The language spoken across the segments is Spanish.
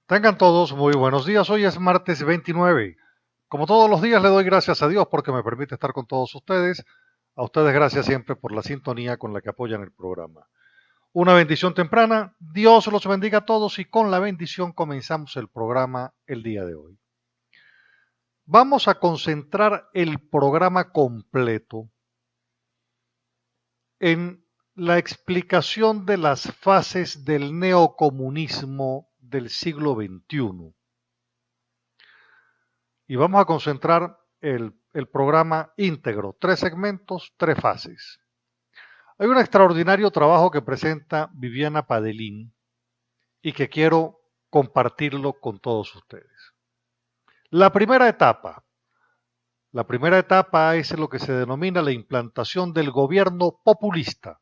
Tengan todos muy buenos días. Hoy es martes 29. Como todos los días le doy gracias a Dios porque me permite estar con todos ustedes. A ustedes gracias siempre por la sintonía con la que apoyan el programa. Una bendición temprana. Dios los bendiga a todos y con la bendición comenzamos el programa el día de hoy. Vamos a concentrar el programa completo en la explicación de las fases del neocomunismo del siglo XXI. Y vamos a concentrar el programa íntegro, 3 segmentos, 3 fases. Hay un extraordinario trabajo que presenta Viviana Padelín y que quiero compartirlo con todos ustedes. La primera etapa, la primera etapa es lo que se denomina la implantación del gobierno populista.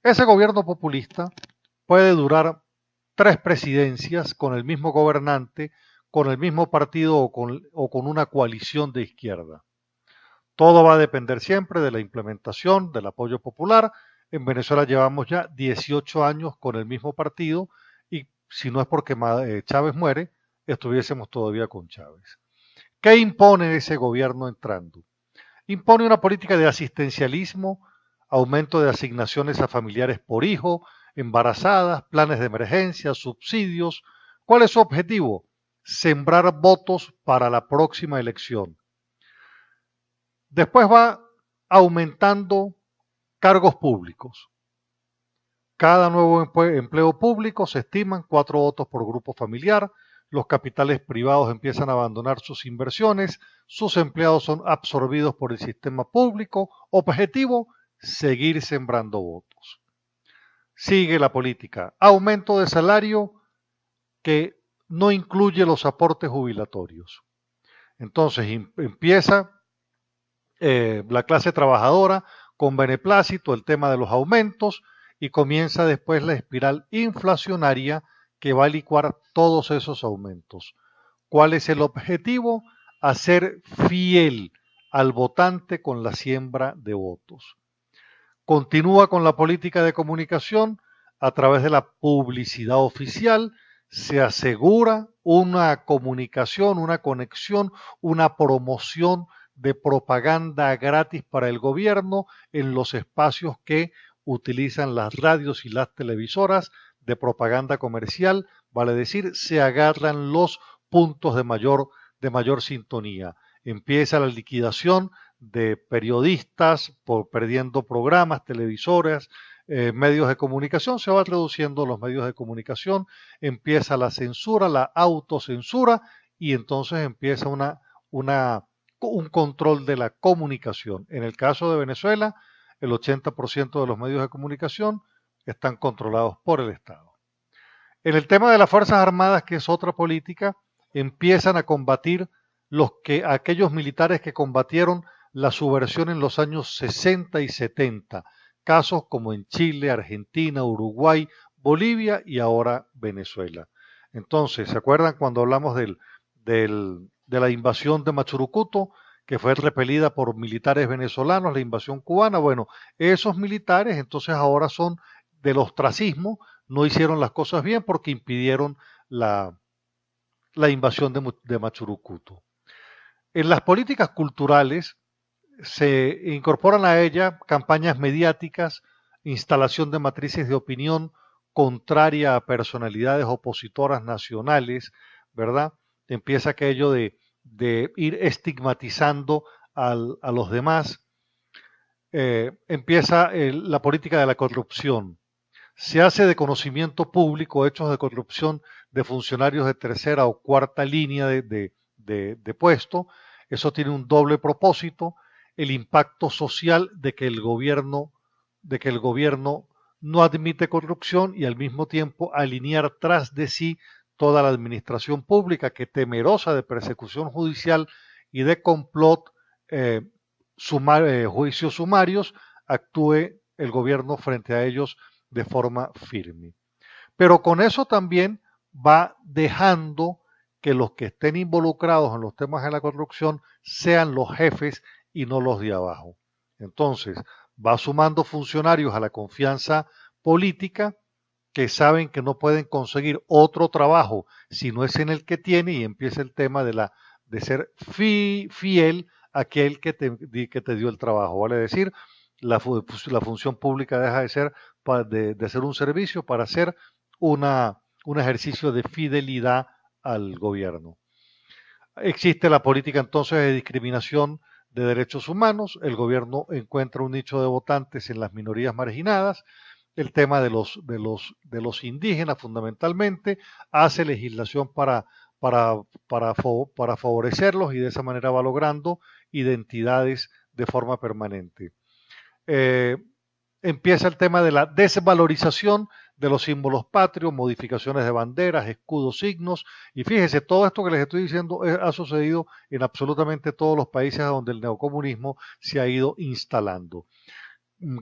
Ese gobierno populista puede durar 3 presidencias con el mismo gobernante, con el mismo partido o con una coalición de izquierda. Todo va a depender siempre de la implementación del apoyo popular. En Venezuela llevamos ya 18 años con el mismo partido y si no es porque Chávez muere, estuviésemos todavía con Chávez. ¿Qué impone ese gobierno entrando? Impone una política de asistencialismo, aumento de asignaciones a familiares por hijo, embarazadas, planes de emergencia, subsidios. ¿Cuál es su objetivo? Sembrar votos para la próxima elección. Después va aumentando cargos públicos. Cada nuevo empleo público se estiman 4 votos por grupo familiar. Los capitales privados empiezan a abandonar sus inversiones. Sus empleados son absorbidos por el sistema público. Objetivo, seguir sembrando votos. Sigue la política. Aumento de salario que no incluye los aportes jubilatorios. Entonces empieza la clase trabajadora con beneplácito el tema de los aumentos y comienza después la espiral inflacionaria que va a licuar todos esos aumentos. ¿Cuál es el objetivo? Hacer fiel al votante con la siembra de votos. Continúa con la política de comunicación a través de la publicidad oficial, se asegura una comunicación, una conexión, una promoción de propaganda gratis para el gobierno en los espacios que utilizan las radios y las televisoras de propaganda comercial, vale decir, se agarran los puntos de mayor sintonía. Empieza la liquidación de periodistas por perdiendo programas, televisoras, medios de comunicación, se va reduciendo los medios de comunicación, empieza la censura, la autocensura y entonces empieza un control de la comunicación. En el caso de Venezuela, el 80% de los medios de comunicación están controlados por el Estado. En el tema de las Fuerzas Armadas, que es otra política, empiezan a combatir aquellos militares que combatieron la subversión en los años 60 y 70, casos como en Chile, Argentina, Uruguay, Bolivia y ahora Venezuela. Entonces, ¿se acuerdan cuando hablamos de la invasión de Machurucuto, que fue repelida por militares venezolanos, la invasión cubana? Bueno, esos militares entonces ahora son del ostracismo, no hicieron las cosas bien porque impidieron la invasión de Machurucuto. En las políticas culturales se incorporan a ella campañas mediáticas, instalación de matrices de opinión contraria a personalidades opositoras nacionales, ¿verdad? Empieza aquello de ir estigmatizando a los demás. Empieza la política de la corrupción. Se hace de conocimiento público hechos de corrupción de funcionarios de tercera o cuarta línea de puesto. Eso tiene un doble propósito, el impacto social de que el gobierno no admite corrupción y al mismo tiempo alinear tras de sí toda la administración pública que temerosa de persecución judicial y de complot, juicios sumarios, actúe el gobierno frente a ellos de forma firme. Pero con eso también va dejando que los que estén involucrados en los temas de la corrupción sean los jefes y no los de abajo. Entonces, va sumando funcionarios a la confianza política que saben que no pueden conseguir otro trabajo si no es en el que tiene, y empieza el tema de ser fiel a aquel que te dio el trabajo. Vale decir, la función pública deja de ser, de ser un servicio para ser un ejercicio de fidelidad al gobierno. Existe la política entonces de discriminación de derechos humanos. El gobierno encuentra un nicho de votantes en las minorías marginadas. El tema de los indígenas fundamentalmente, hace legislación para favorecerlos, y de esa manera va logrando identidades de forma permanente. Eh, Empieza el tema de la desvalorización de los símbolos patrios, modificaciones de banderas, escudos, signos, y fíjese, todo esto que les estoy diciendo ha sucedido en absolutamente todos los países donde el neocomunismo se ha ido instalando.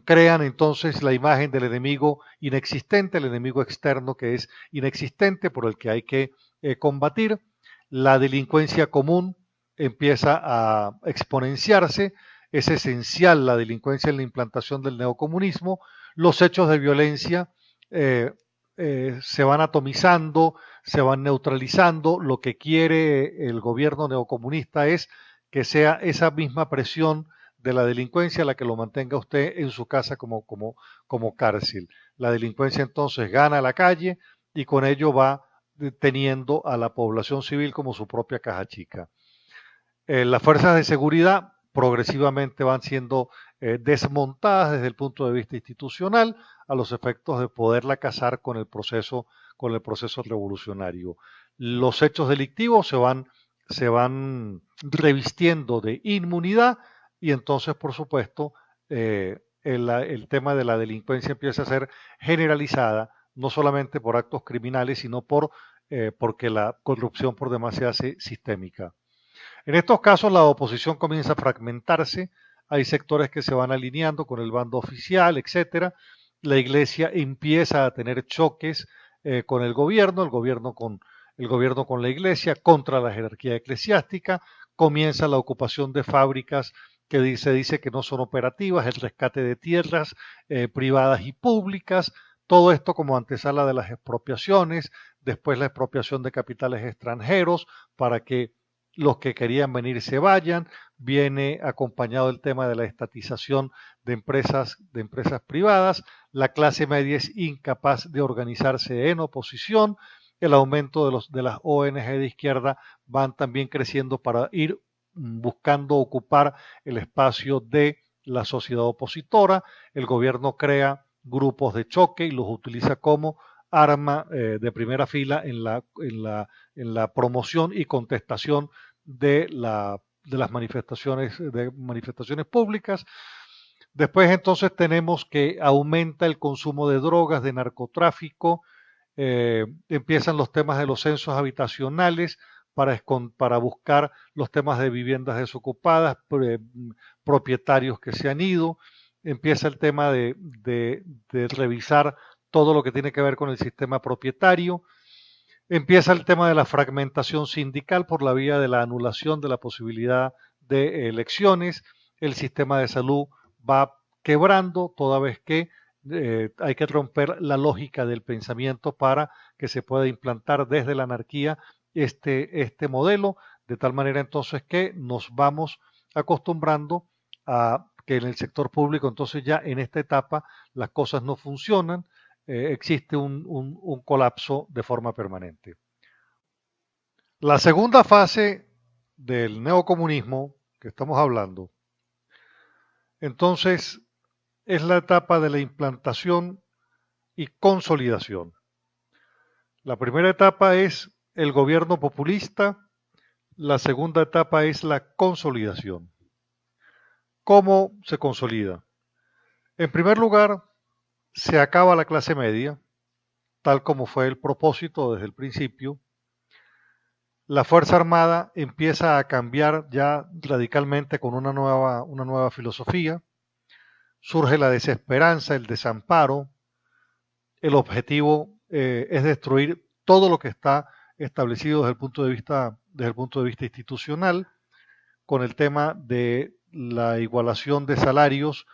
Crean entonces la imagen del enemigo inexistente, el enemigo externo que es inexistente, por el que hay que combatir. La delincuencia común empieza a exponenciarse. Es esencial la delincuencia en la implantación del neocomunismo. Los hechos de violencia se van atomizando, se van neutralizando. Lo que quiere el gobierno neocomunista es que sea esa misma presión de la delincuencia la que lo mantenga usted en su casa como cárcel. La delincuencia entonces gana la calle, y con ello va teniendo a la población civil como su propia caja chica. Las fuerzas de seguridad progresivamente van siendo desmontadas desde el punto de vista institucional, a los efectos de poderla casar con el proceso revolucionario. Los hechos delictivos se van revistiendo de inmunidad, y entonces, por supuesto, el tema de la delincuencia empieza a ser generalizada, no solamente por actos criminales, sino porque la corrupción por demás se hace sistémica. En estos casos la oposición comienza a fragmentarse, hay sectores que se van alineando con el bando oficial, etcétera. La iglesia empieza a tener choques con el gobierno con la iglesia, contra la jerarquía eclesiástica. Comienza la ocupación de fábricas que se dice que no son operativas, el rescate de tierras privadas y públicas, todo esto como antesala de las expropiaciones, después la expropiación de capitales extranjeros para que los que querían venir se vayan. Viene acompañado el tema de la estatización de empresas privadas. La clase media es incapaz de organizarse en oposición. El aumento de las ONG de izquierda van también creciendo para ir buscando ocupar el espacio de la sociedad opositora. El gobierno crea grupos de choque y los utiliza como arma de primera fila en la promoción y contestación de las manifestaciones públicas. Después entonces tenemos que aumenta el consumo de drogas, de narcotráfico, empiezan los temas de los censos habitacionales para buscar los temas de viviendas desocupadas, propietarios que se han ido. Empieza el tema de revisar todo lo que tiene que ver con el sistema propietario. Empieza el tema de la fragmentación sindical por la vía de la anulación de la posibilidad de elecciones. El sistema de salud va quebrando toda vez que hay que romper la lógica del pensamiento para que se pueda implantar desde la anarquía este modelo, de tal manera entonces que nos vamos acostumbrando a que en el sector público entonces ya en esta etapa las cosas no funcionan, existe un colapso de forma permanente. La segunda fase del neocomunismo que estamos hablando, entonces, es la etapa de la implantación y consolidación. La primera etapa es el gobierno populista, la segunda etapa es la consolidación. ¿Cómo se consolida? En primer lugar, se acaba la clase media, tal como fue el propósito desde el principio. La Fuerza Armada empieza a cambiar ya radicalmente con una nueva filosofía. Surge la desesperanza, el desamparo. El objetivo es destruir todo lo que está establecido desde el punto de vista institucional, con el tema de la igualación de salarios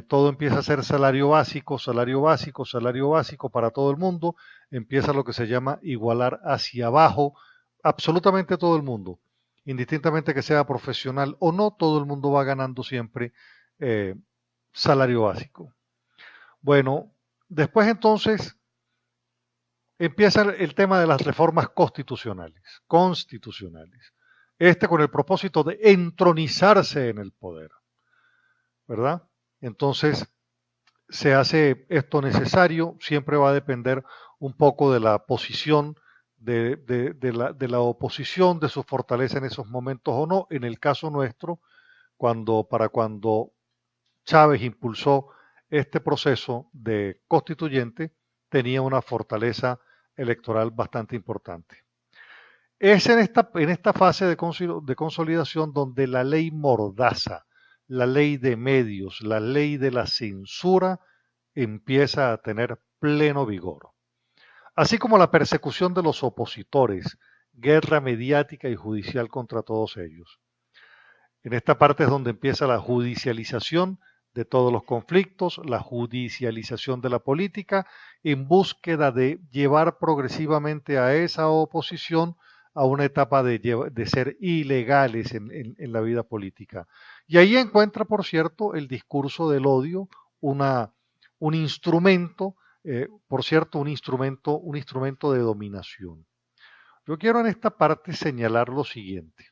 todo empieza a ser salario básico, salario básico, salario básico para todo el mundo, empieza lo que se llama igualar hacia abajo absolutamente todo el mundo, indistintamente que sea profesional o no, todo el mundo va ganando siempre eh, salario básico. Bueno, después entonces empieza el tema de las reformas constitucionales, con el propósito de entronizarse en el poder, ¿verdad? Entonces, se hace esto necesario, siempre va a depender un poco de la posición de la oposición, de su fortaleza en esos momentos o no. En el caso nuestro, para cuando Chávez impulsó este proceso de constituyente, tenía una fortaleza electoral bastante importante. Es en esta fase de consolidación donde la ley mordaza, la ley de medios, la ley de la censura empieza a tener pleno vigor. Así como la persecución de los opositores, guerra mediática y judicial contra todos ellos. En esta parte es donde empieza la judicialización de todos los conflictos, la judicialización de la política, en búsqueda de llevar progresivamente a esa oposición a una etapa de ser ilegales en la vida política. Y ahí encuentra, por cierto, el discurso del odio, un instrumento, por cierto, un instrumento de dominación. Yo quiero en esta parte señalar lo siguiente.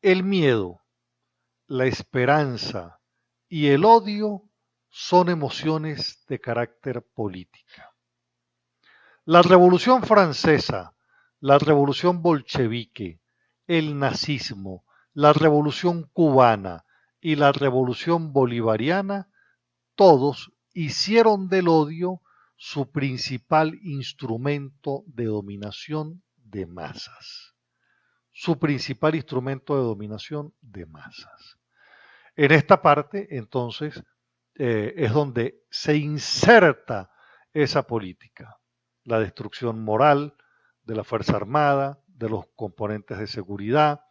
El miedo, la esperanza y el odio son emociones de carácter política. La Revolución Francesa, la Revolución Bolchevique, el nazismo, la Revolución Cubana y la Revolución Bolivariana, todos hicieron del odio su principal instrumento de dominación de masas. Su principal instrumento de dominación de masas. En esta parte, entonces, es donde se inserta esa política, la destrucción moral de la Fuerza Armada, de los componentes de seguridad.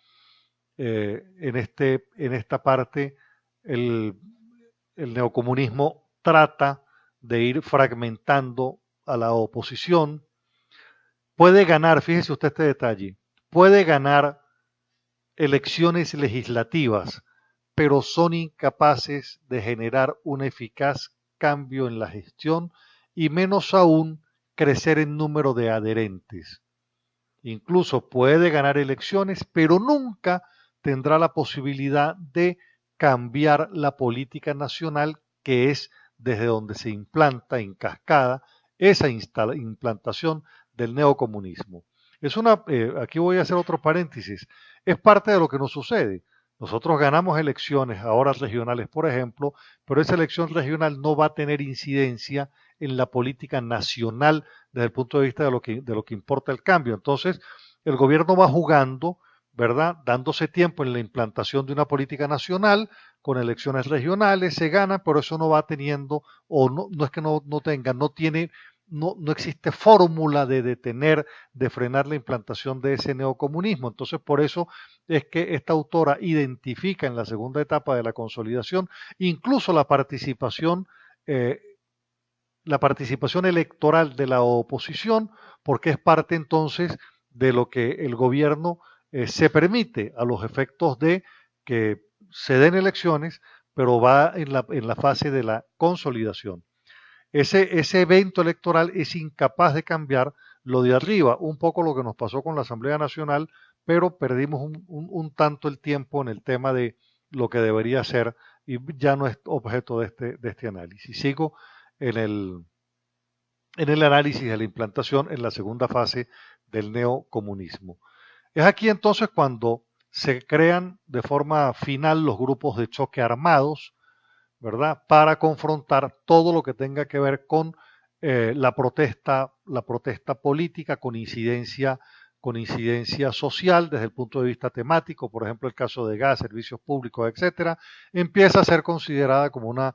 En esta parte, el neocomunismo trata de ir fragmentando a la oposición. Puede ganar, fíjese usted este detalle, puede ganar elecciones legislativas, pero son incapaces de generar un eficaz cambio en la gestión y menos aún crecer en número de adherentes. Incluso puede ganar elecciones, pero nunca tendrá la posibilidad de cambiar la política nacional, que es desde donde se implanta en cascada esa implantación del neocomunismo. Aquí voy a hacer otro paréntesis, es parte de lo que nos sucede. Nosotros ganamos elecciones, ahora regionales, por ejemplo, pero esa elección regional no va a tener incidencia en la política nacional desde el punto de vista de lo que importa el cambio. Entonces, el gobierno va jugando, ¿verdad? Dándose tiempo en la implantación de una política nacional, con elecciones regionales, se gana, pero eso no va teniendo, o no es que no tenga, no existe fórmula de detener, de frenar la implantación de ese neocomunismo. Entonces, por eso es que esta autora identifica en la segunda etapa de la consolidación incluso la participación electoral de la oposición, porque es parte entonces de lo que el gobierno se permite a los efectos de que se den elecciones, pero va en la fase de la consolidación. Ese evento electoral es incapaz de cambiar lo de arriba, un poco lo que nos pasó con la Asamblea Nacional, pero perdimos un tanto el tiempo en el tema de lo que debería ser y ya no es objeto de este análisis. Sigo en el análisis de la implantación en la segunda fase del neocomunismo. Es aquí entonces cuando se crean de forma final los grupos de choque armados, ¿verdad? Para confrontar todo lo que tenga que ver con la protesta política con incidencia social desde el punto de vista temático, por ejemplo el caso de gas, servicios públicos, etcétera, empieza a ser considerada como una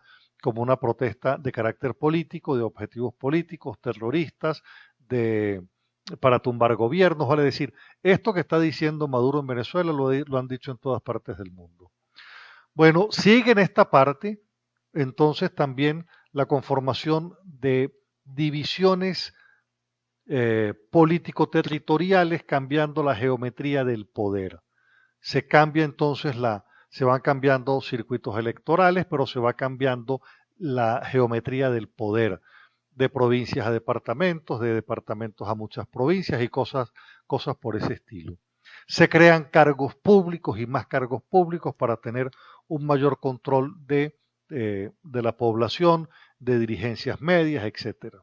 protesta de carácter político, de objetivos políticos, terroristas, para tumbar gobiernos, vale decir, esto que está diciendo Maduro en Venezuela lo han dicho en todas partes del mundo. Bueno, sigue en esta parte entonces también la conformación de divisiones político-territoriales, cambiando la geometría del poder. Se cambia entonces se van cambiando circuitos electorales, pero se va cambiando la geometría del poder, de provincias a departamentos, de departamentos a muchas provincias y cosas por ese estilo. Se crean cargos públicos y más cargos públicos para tener un mayor control de la población, de dirigencias medias, etc.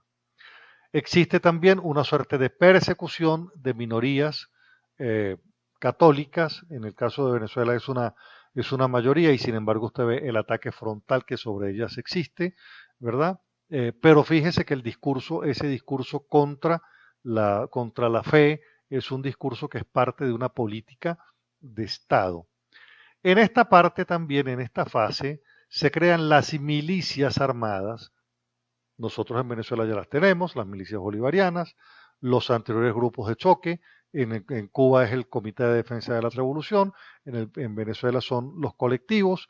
Existe también una suerte de persecución de minorías católicas. En el caso de Venezuela es una mayoría y sin embargo usted ve el ataque frontal que sobre ellas existe, ¿verdad? Pero fíjese que ese discurso contra la fe, es un discurso que es parte de una política de Estado. En esta parte también, en esta fase, se crean las milicias armadas. Nosotros en Venezuela ya las tenemos, las milicias bolivarianas, los anteriores grupos de choque. En Cuba es el Comité de Defensa de la Revolución, en Venezuela son los colectivos.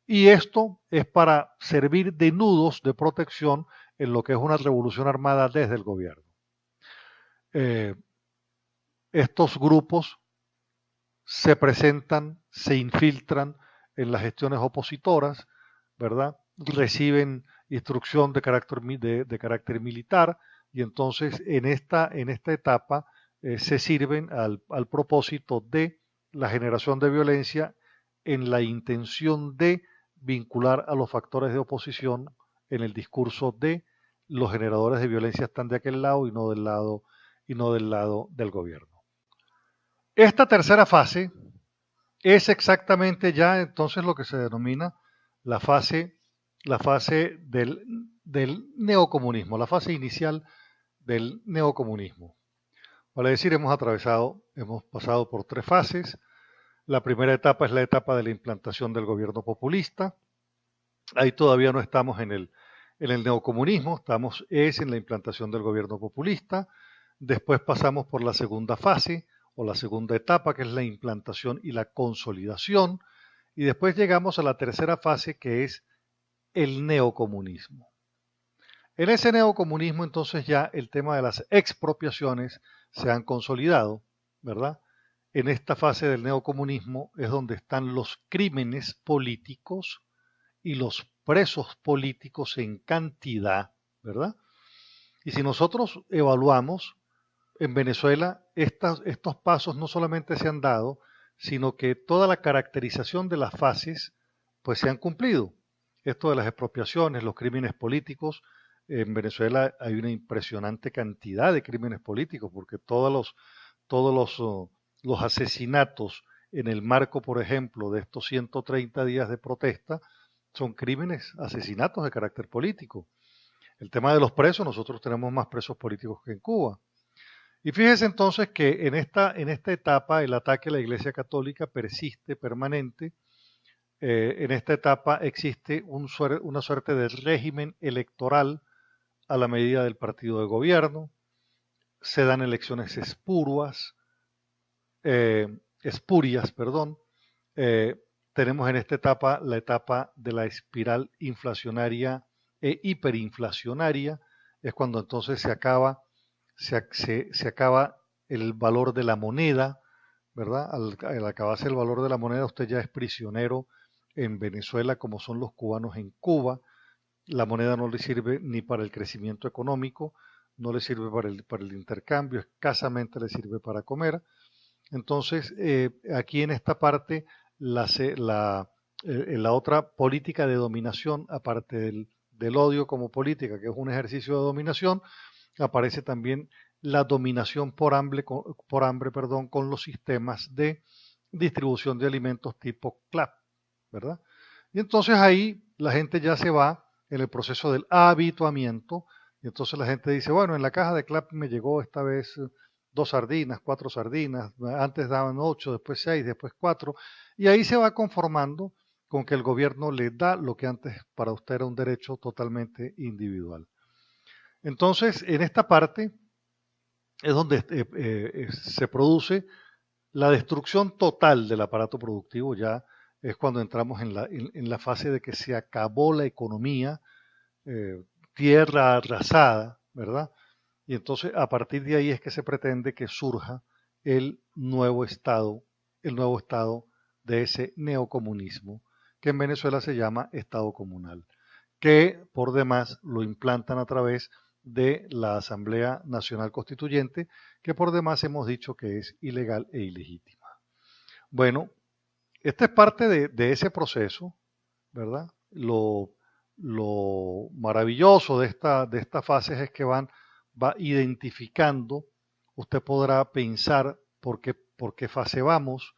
Y esto es para servir de nudos de protección en lo que es una revolución armada desde el gobierno. Estos grupos se presentan, se infiltran en las gestiones opositoras, ¿verdad? Reciben instrucción de carácter militar y entonces en esta etapa se sirven al propósito de la generación de violencia en la intención de vincular a los factores de oposición en el discurso de los generadores de violencia están de aquel lado y no del lado del gobierno. Esta tercera fase es exactamente ya entonces lo que se denomina la fase del neocomunismo, la fase inicial del neocomunismo. Vale decir, hemos pasado por 3 fases. La primera etapa es la etapa de la implantación del gobierno populista. Ahí todavía no estamos en el neocomunismo, estamos en la implantación del gobierno populista. Después pasamos por la segunda fase o la segunda etapa, que es la implantación y la consolidación. Y después llegamos a la tercera fase, que es el neocomunismo. En ese neocomunismo entonces ya el tema de las expropiaciones se han consolidado, ¿verdad? En esta fase del neocomunismo es donde están los crímenes políticos y los presos políticos en cantidad, ¿verdad? Y si nosotros evaluamos, en Venezuela estos pasos no solamente se han dado, sino que toda la caracterización de las fases pues se han cumplido. Esto de las expropiaciones, los crímenes políticos, en Venezuela hay una impresionante cantidad de crímenes políticos, porque todos los asesinatos en el marco, por ejemplo, de estos 130 días de protesta, son asesinatos de carácter político. El tema de los presos, nosotros tenemos más presos políticos que en Cuba. Y fíjese entonces que en esta etapa el ataque a la Iglesia Católica persiste permanente. En esta etapa existe una suerte de régimen electoral a la medida del partido de gobierno. Se dan elecciones espurias. Tenemos en esta etapa la etapa de la espiral inflacionaria e hiperinflacionaria. Es cuando entonces se acaba el valor de la moneda, ¿verdad? Al acabarse el valor de la moneda, usted ya es prisionero en Venezuela, como son los cubanos en Cuba. La moneda no le sirve ni para el crecimiento económico, no le sirve para el intercambio, escasamente le sirve para comer. Entonces, aquí en esta parte, la otra política de dominación, aparte del odio como política, que es un ejercicio de dominación, aparece también la dominación por hambre, con los sistemas de distribución de alimentos tipo CLAP, ¿verdad? Y entonces ahí la gente ya se va en el proceso del habituamiento, y entonces la gente dice, bueno, en la caja de CLAP me llegó esta vez 2 sardinas, 4 sardinas, antes daban 8, después 6, después 4, y ahí se va conformando con que el gobierno le da lo que antes para usted era un derecho totalmente individual. Entonces, en esta parte es donde se produce la destrucción total del aparato productivo. Ya es cuando entramos en la fase de que se acabó la economía, tierra arrasada, ¿verdad? Y entonces a partir de ahí es que se pretende que surja el nuevo estado de ese neocomunismo, que en Venezuela se llama Estado comunal, que por demás lo implantan a través de la Asamblea Nacional Constituyente, que por demás hemos dicho que es ilegal e ilegítima. Bueno, esta es parte de ese proceso, ¿verdad? Lo maravilloso de estas fases es que va identificando, usted podrá pensar por qué fase vamos,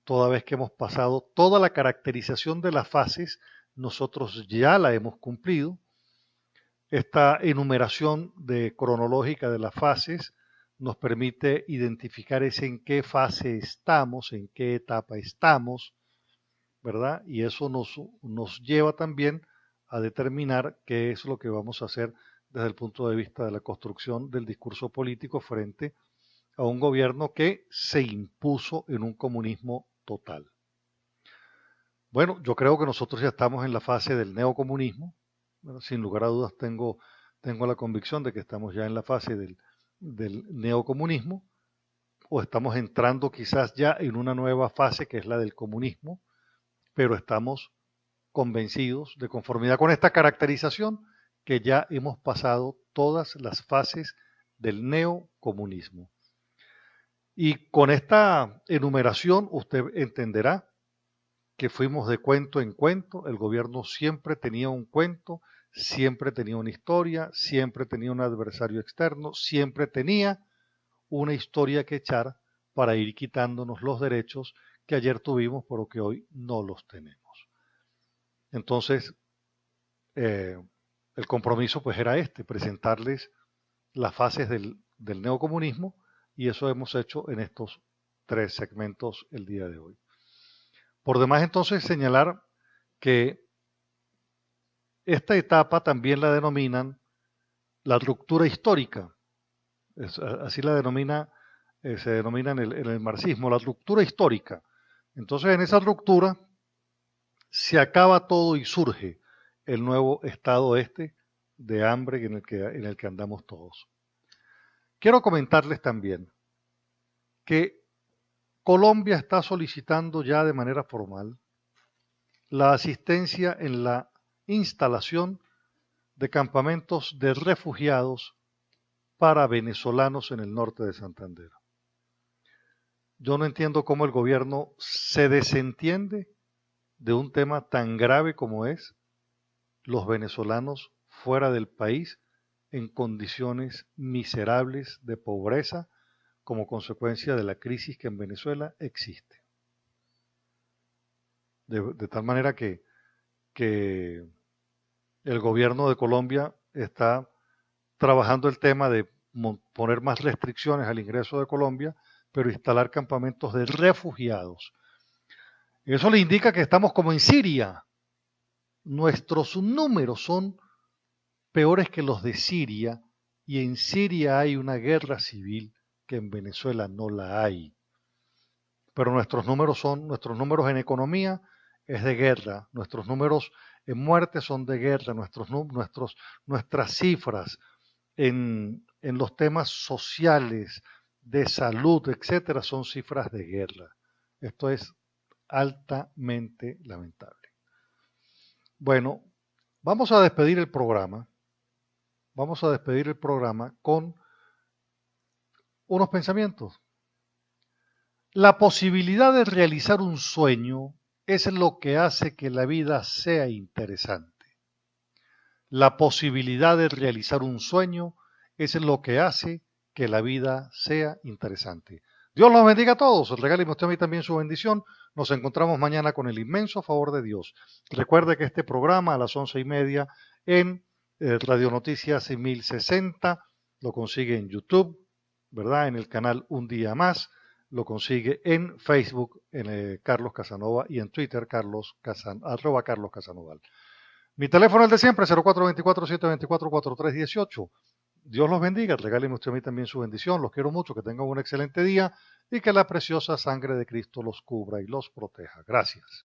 toda vez que hemos pasado toda la caracterización de las fases, nosotros ya la hemos cumplido. Esta enumeración cronológica de las fases nos permite identificar en qué fase estamos, en qué etapa estamos, ¿verdad? Y eso nos lleva también a determinar qué es lo que vamos a hacer desde el punto de vista de la construcción del discurso político frente a un gobierno que se impuso en un comunismo total. Bueno, yo creo que nosotros ya estamos en la fase del neocomunismo. Bueno, sin lugar a dudas tengo la convicción de que estamos ya en la fase del neocomunismo, o estamos entrando quizás ya en una nueva fase que es la del comunismo, pero estamos convencidos, de conformidad con esta caracterización, que ya hemos pasado todas las fases del neocomunismo. Y con esta enumeración usted entenderá que fuimos de cuento en cuento, el gobierno siempre tenía un cuento, siempre tenía una historia, siempre tenía un adversario externo, siempre tenía una historia que echar para ir quitándonos los derechos que ayer tuvimos, pero que hoy no los tenemos. Entonces, el compromiso pues era presentarles las fases del neocomunismo, y eso hemos hecho en estos 3 segmentos el día de hoy. Por demás, entonces, señalar que esta etapa también la denominan la ruptura histórica. Así la se denomina en el marxismo, la ruptura histórica. Entonces, en esa ruptura se acaba todo y surge el nuevo estado de hambre en el que andamos todos. Quiero comentarles también que Colombia está solicitando ya de manera formal la asistencia en la instalación de campamentos de refugiados para venezolanos en el norte de Santander. Yo no entiendo cómo el gobierno se desentiende de un tema tan grave como es los venezolanos fuera del país en condiciones miserables de pobreza como consecuencia de la crisis que en Venezuela existe. De tal manera que el gobierno de Colombia está trabajando el tema de poner más restricciones al ingreso de Colombia, pero instalar campamentos de refugiados. Eso le indica que estamos como en Siria. Nuestros números son peores que los de Siria, y en Siria hay una guerra civil que en Venezuela no la hay. Pero nuestros números en economía es de guerra, nuestros números en muerte son de guerra, nuestras cifras en los temas sociales, de salud, etcétera, son cifras de guerra. Esto es altamente lamentable. Bueno, vamos a despedir el programa. Vamos a despedir el programa con unos pensamientos. La posibilidad de realizar un sueño es lo que hace que la vida sea interesante. La posibilidad de realizar un sueño es lo que hace que la vida sea interesante. Dios los bendiga a todos. Regáleme usted a mí también su bendición. Nos encontramos mañana con el inmenso favor de Dios. Recuerde que este programa a las 11:30 en Radio Noticias 1060 lo consigue en YouTube, ¿verdad? En el canal Un Día Más. Lo consigue en Facebook, en Carlos Casanova, y en Twitter, @Carlos Casanova. Mi teléfono es el de siempre, 0424-724-4318. Dios los bendiga, regáleme usted a mí también su bendición, los quiero mucho, que tengan un excelente día y que la preciosa sangre de Cristo los cubra y los proteja. Gracias.